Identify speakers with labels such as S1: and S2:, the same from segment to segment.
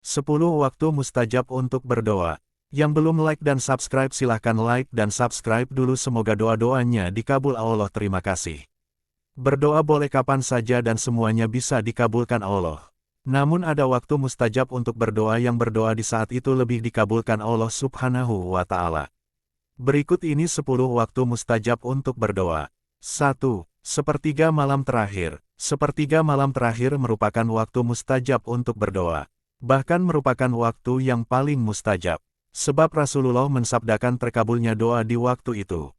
S1: 10 waktu mustajab untuk berdoa. Yang belum like dan subscribe silahkan like dan subscribe dulu, semoga doa-doanya dikabul Allah. Terima kasih. Berdoa boleh kapan saja dan semuanya bisa dikabulkan Allah. Namun ada waktu mustajab untuk berdoa yang berdoa di saat itu lebih dikabulkan Allah Subhanahu wa Ta'ala. Berikut ini 10 waktu mustajab untuk berdoa. 1. Sepertiga malam terakhir. Sepertiga malam terakhir merupakan waktu mustajab untuk berdoa. Bahkan merupakan waktu yang paling mustajab. Sebab Rasulullah mensabdakan terkabulnya doa di waktu itu.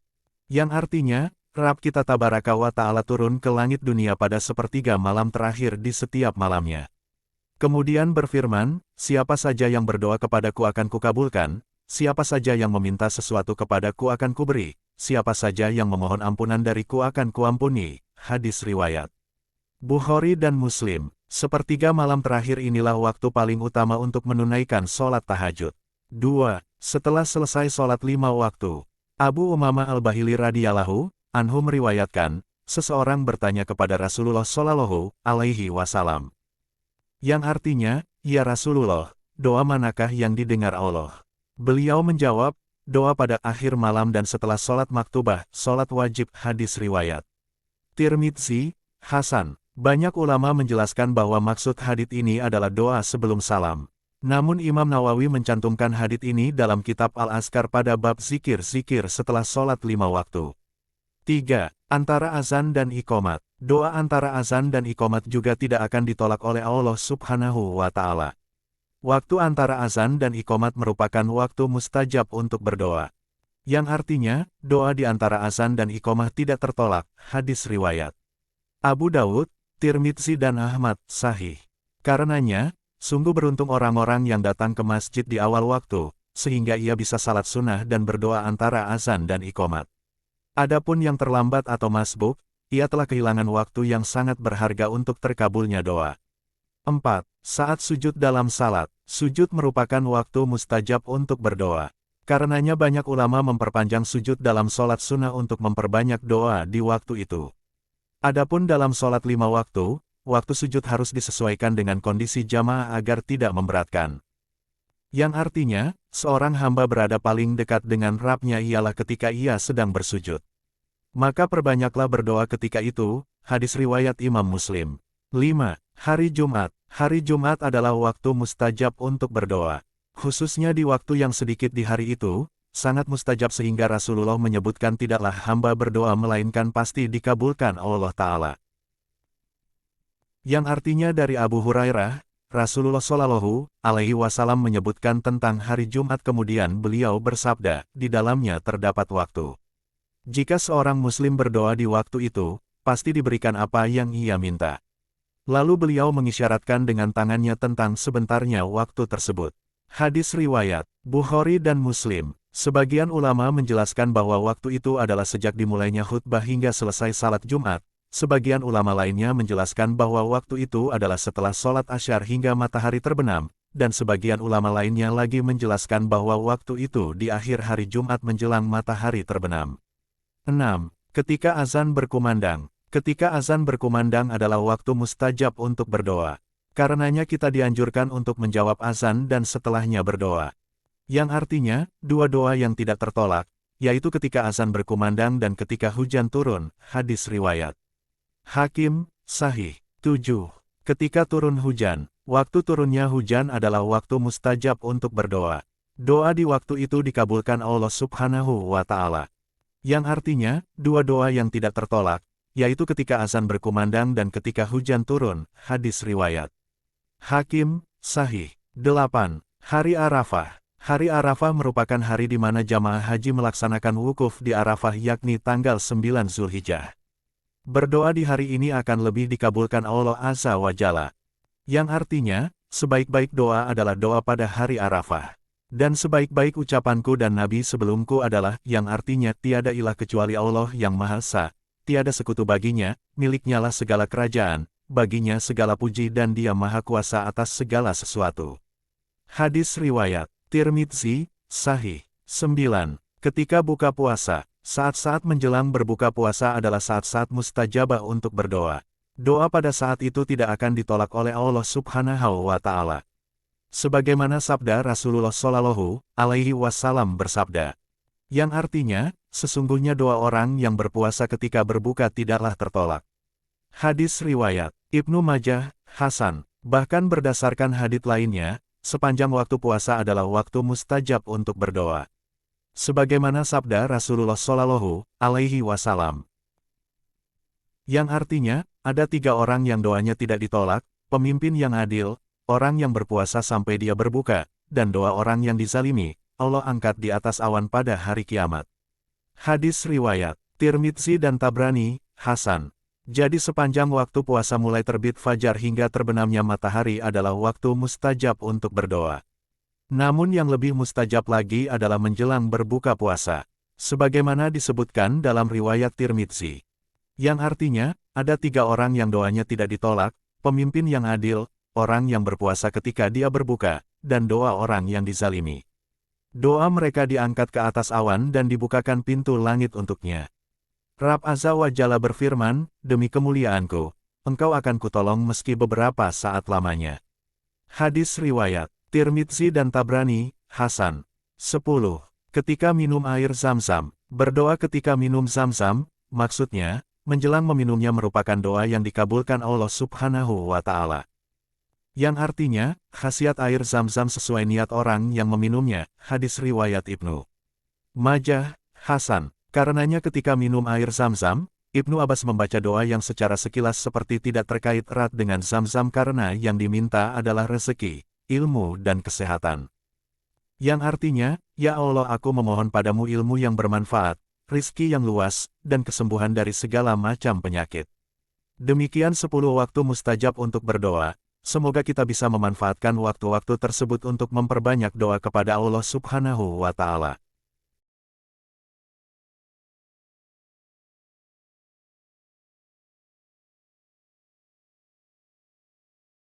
S1: Yang artinya, Rabb kita Tabaraka wa Ta'ala turun ke langit dunia pada sepertiga malam terakhir di setiap malamnya. Kemudian berfirman, siapa saja yang berdoa kepadaku akan kukabulkan, siapa saja yang meminta sesuatu kepadaku akan kuberi, siapa saja yang memohon ampunan dariku akan kuampuni. Hadis riwayat Bukhari dan Muslim. Sepertiga malam terakhir inilah waktu paling utama untuk menunaikan sholat tahajud. 2. Setelah selesai sholat 5 waktu. Abu Umamah Al-Bahili radhiyallahu anhu meriwayatkan, seseorang bertanya kepada Rasulullah Shallallahu alaihi wasallam. Yang artinya, ya Rasulullah, doa manakah yang didengar Allah? Beliau menjawab, doa pada akhir malam dan setelah sholat maktubah, sholat wajib. Hadis riwayat Tirmidzi, Hasan. Banyak ulama menjelaskan bahwa maksud hadits ini adalah doa sebelum salam. Namun Imam Nawawi mencantumkan hadits ini dalam kitab Al-Azkar pada bab zikir-zikir setelah sholat 5 waktu. 3. Antara azan dan iqomat. Doa antara azan dan iqomat juga tidak akan ditolak oleh Allah Subhanahu wa Ta'ala. Waktu antara azan dan iqomat merupakan waktu mustajab untuk berdoa. Yang artinya, doa di antara azan dan iqomah tidak tertolak. Hadis riwayat Abu Dawud, Tirmidzi dan Ahmad, sahih. Karenanya, sungguh beruntung orang-orang yang datang ke masjid di awal waktu, sehingga ia bisa salat sunnah dan berdoa antara azan dan iqomat. Adapun yang terlambat atau masbuk, ia telah kehilangan waktu yang sangat berharga untuk terkabulnya doa. 4. Saat sujud dalam salat. Sujud merupakan waktu mustajab untuk berdoa. Karenanya banyak ulama memperpanjang sujud dalam sholat sunnah untuk memperbanyak doa di waktu itu. Adapun dalam sholat 5 waktu sujud harus disesuaikan dengan kondisi jamaah agar tidak memberatkan. Yang artinya, seorang hamba berada paling dekat dengan Rabb-nya ialah ketika ia sedang bersujud. Maka perbanyaklah berdoa ketika itu. Hadis riwayat Imam Muslim. 5. Hari Jumat. Hari Jumat adalah waktu mustajab untuk berdoa. Khususnya di waktu yang sedikit di hari itu, sangat mustajab sehingga Rasulullah menyebutkan tidaklah hamba berdoa melainkan pasti dikabulkan Allah Ta'ala. Yang artinya dari Abu Hurairah, Rasulullah Shallallahu alaihi wasallam menyebutkan tentang hari Jumat kemudian beliau bersabda, di dalamnya terdapat waktu. Jika seorang muslim berdoa di waktu itu, pasti diberikan apa yang ia minta. Lalu beliau mengisyaratkan dengan tangannya tentang sebentarnya waktu tersebut. Hadis riwayat Bukhari dan Muslim. Sebagian ulama menjelaskan bahwa waktu itu adalah sejak dimulainya khutbah hingga selesai salat Jumat. Sebagian ulama lainnya menjelaskan bahwa waktu itu adalah setelah sholat asyar hingga matahari terbenam, dan sebagian ulama lainnya lagi menjelaskan bahwa waktu itu di akhir hari Jumat menjelang matahari terbenam. 6. Ketika azan berkumandang. Ketika azan berkumandang adalah waktu mustajab untuk berdoa. Karenanya kita dianjurkan untuk menjawab azan dan setelahnya berdoa. Yang artinya, dua doa yang tidak tertolak, yaitu ketika azan berkumandang dan ketika hujan turun. Hadis riwayat Hakim, sahih. 7. Ketika turun hujan. Waktu turunnya hujan adalah waktu mustajab untuk berdoa. Doa di waktu itu dikabulkan Allah Subhanahu wa Ta'ala. Yang artinya, dua doa yang tidak tertolak, yaitu ketika azan berkumandang dan ketika hujan turun. Hadis riwayat Hakim, sahih. 8. Hari Arafah. Hari Arafah merupakan hari di mana jamaah haji melaksanakan wukuf di Arafah yakni tanggal 9 Zulhijjah. Berdoa di hari ini akan lebih dikabulkan Allah Azza wa Jalla. Yang artinya, sebaik-baik doa adalah doa pada hari Arafah. Dan sebaik-baik ucapanku dan Nabi sebelumku adalah, yang artinya tiada ilah kecuali Allah yang Maha Esa, tiada sekutu baginya, miliknya lah segala kerajaan, baginya segala puji dan dia Maha Kuasa atas segala sesuatu. Hadis riwayat Tirmidzi, sahih. 9. Ketika buka puasa. Saat-saat menjelang berbuka puasa adalah saat-saat mustajabah untuk berdoa. Doa pada saat itu tidak akan ditolak oleh Allah Subhanahu wa Ta'ala. Sebagaimana sabda Rasulullah Shallallahu Alaihi Wasallam bersabda, yang artinya, sesungguhnya doa orang yang berpuasa ketika berbuka tidaklah tertolak. Hadis riwayat Ibnu Majah, Hasan. Bahkan berdasarkan hadits lainnya, sepanjang waktu puasa adalah waktu mustajab untuk berdoa. Sebagaimana sabda Rasulullah Shallallahu Alaihi Wasallam. Yang artinya, ada 3 orang yang doanya tidak ditolak, pemimpin yang adil, orang yang berpuasa sampai dia berbuka, dan doa orang yang dizalimi, Allah angkat di atas awan pada hari kiamat. Hadis riwayat Tirmidzi dan Tabrani, Hasan. Jadi sepanjang waktu puasa mulai terbit fajar hingga terbenamnya matahari adalah waktu mustajab untuk berdoa. Namun yang lebih mustajab lagi adalah menjelang berbuka puasa. Sebagaimana disebutkan dalam riwayat Tirmidzi. Yang artinya, ada 3 orang yang doanya tidak ditolak, pemimpin yang adil, orang yang berpuasa ketika dia berbuka, dan doa orang yang dizalimi. Doa mereka diangkat ke atas awan dan dibukakan pintu langit untuknya. Rabb Azza wa Jalla berfirman, demi kemuliaanku, engkau akan kutolong meski beberapa saat lamanya. Hadis riwayat Tirmidzi dan Tabrani, Hasan. 10. Ketika minum air Zam-Zam. Berdoa ketika minum Zam-Zam, maksudnya, menjelang meminumnya merupakan doa yang dikabulkan Allah Subhanahu wa Ta'ala. Yang artinya, khasiat air Zam-Zam sesuai niat orang yang meminumnya, hadis riwayat Ibnu Majah, Hasan. Karenanya ketika minum air Zam-Zam, Ibnu Abbas membaca doa yang secara sekilas seperti tidak terkait erat dengan Zam-Zam karena yang diminta adalah rezeki, ilmu dan kesehatan. Yang artinya, ya Allah aku memohon padamu ilmu yang bermanfaat, rizki yang luas, dan kesembuhan dari segala macam penyakit. Demikian 10 waktu mustajab untuk berdoa. Semoga kita bisa memanfaatkan waktu-waktu tersebut untuk memperbanyak doa kepada Allah Subhanahu wa Ta'ala.